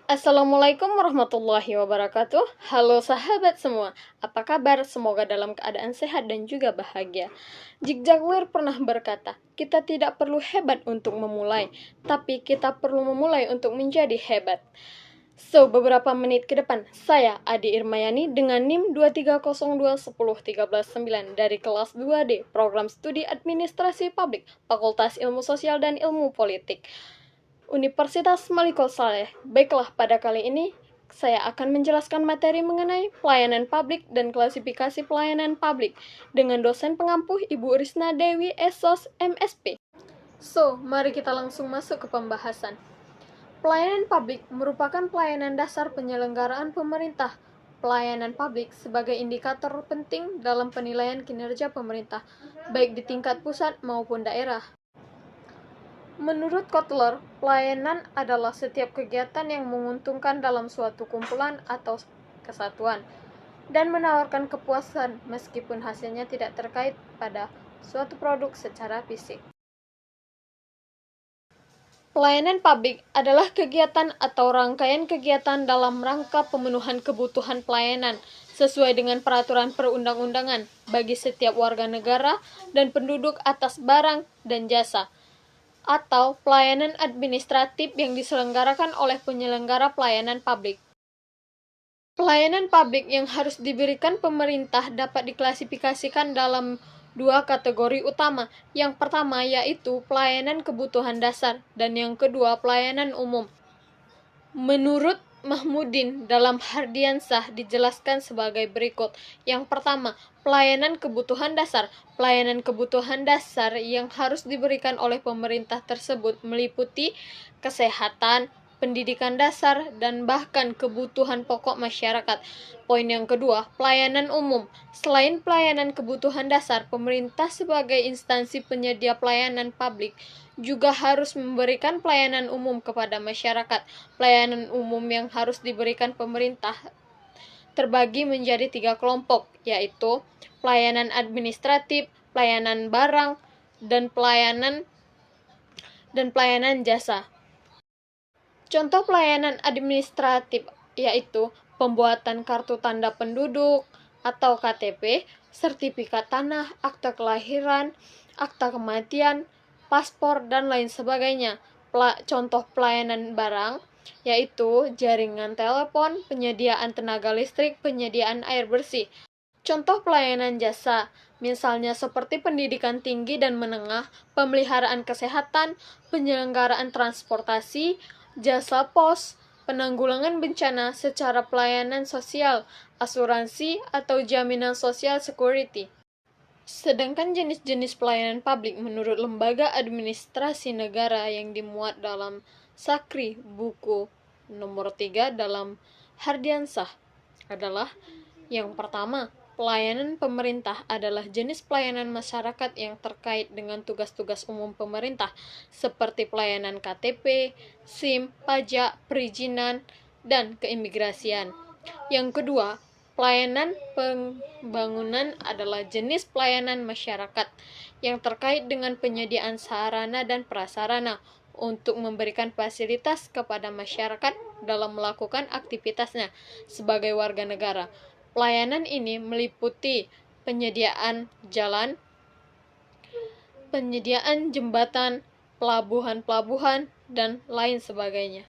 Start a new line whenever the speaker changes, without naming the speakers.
Assalamualaikum warahmatullahi wabarakatuh. Halo sahabat semua, apa kabar? Semoga dalam keadaan sehat dan juga bahagia. Zig Ziglar pernah berkata, kita tidak perlu hebat untuk memulai, tapi kita perlu memulai untuk menjadi hebat. Beberapa menit ke depan, saya Adi Irmayani dengan NIM 230210139 dari kelas 2D, Program Studi Administrasi Publik, Fakultas Ilmu Sosial dan Ilmu Politik, Universitas Malikul Saleh. Baiklah, pada kali ini saya akan menjelaskan materi mengenai pelayanan publik dan klasifikasi pelayanan publik dengan dosen pengampuh Ibu Risna Dewi Esos MSP. Mari kita langsung masuk ke pembahasan. Pelayanan publik merupakan pelayanan dasar penyelenggaraan pemerintah. Pelayanan publik sebagai indikator penting dalam penilaian kinerja pemerintah, baik di tingkat pusat maupun daerah. Menurut Kotler, pelayanan adalah setiap kegiatan yang menguntungkan dalam suatu kumpulan atau kesatuan dan menawarkan kepuasan meskipun hasilnya tidak terkait pada suatu produk secara fisik. Pelayanan publik adalah kegiatan atau rangkaian kegiatan dalam rangka pemenuhan kebutuhan pelayanan sesuai dengan peraturan perundang-undangan bagi setiap warga negara dan penduduk atas barang dan jasa, atau pelayanan administratif yang diselenggarakan oleh penyelenggara pelayanan publik. Pelayanan publik yang harus diberikan pemerintah dapat diklasifikasikan dalam dua kategori utama. Yang pertama yaitu pelayanan kebutuhan dasar dan yang kedua pelayanan umum. Menurut Mahmudin dalam Hardiansah dijelaskan sebagai berikut. Yang pertama, pelayanan kebutuhan dasar. Pelayanan kebutuhan dasar yang harus diberikan oleh pemerintah tersebut meliputi kesehatan, pendidikan dasar, dan bahkan kebutuhan pokok masyarakat. Poin yang kedua, pelayanan umum. Selain pelayanan kebutuhan dasar, pemerintah sebagai instansi penyedia pelayanan publik juga harus memberikan pelayanan umum kepada masyarakat. Pelayanan umum yang harus diberikan pemerintah terbagi menjadi 3 kelompok, yaitu pelayanan administratif, pelayanan barang, dan pelayanan jasa. Contoh pelayanan administratif yaitu pembuatan kartu tanda penduduk atau KTP, sertifikat tanah, akta kelahiran, akta kematian, paspor, dan lain sebagainya. Contoh pelayanan barang yaitu jaringan telepon, penyediaan tenaga listrik, penyediaan air bersih. Contoh pelayanan jasa, misalnya seperti pendidikan tinggi dan menengah, pemeliharaan kesehatan, penyelenggaraan transportasi, jasa pos, penanggulangan bencana secara pelayanan sosial, asuransi, atau jaminan sosial security. Sedangkan jenis-jenis pelayanan publik menurut Lembaga Administrasi Negara yang dimuat dalam Sakri buku nomor 3 dalam Hardiansah adalah: yang pertama, pelayanan pemerintah adalah jenis pelayanan masyarakat yang terkait dengan tugas-tugas umum pemerintah seperti pelayanan KTP, SIM, pajak, perizinan, dan keimigrasian. Yang kedua, pelayanan pembangunan adalah jenis pelayanan masyarakat yang terkait dengan penyediaan sarana dan prasarana untuk memberikan fasilitas kepada masyarakat dalam melakukan aktivitasnya sebagai warga negara. Pelayanan ini meliputi penyediaan jalan, penyediaan jembatan, pelabuhan-pelabuhan, dan lain sebagainya.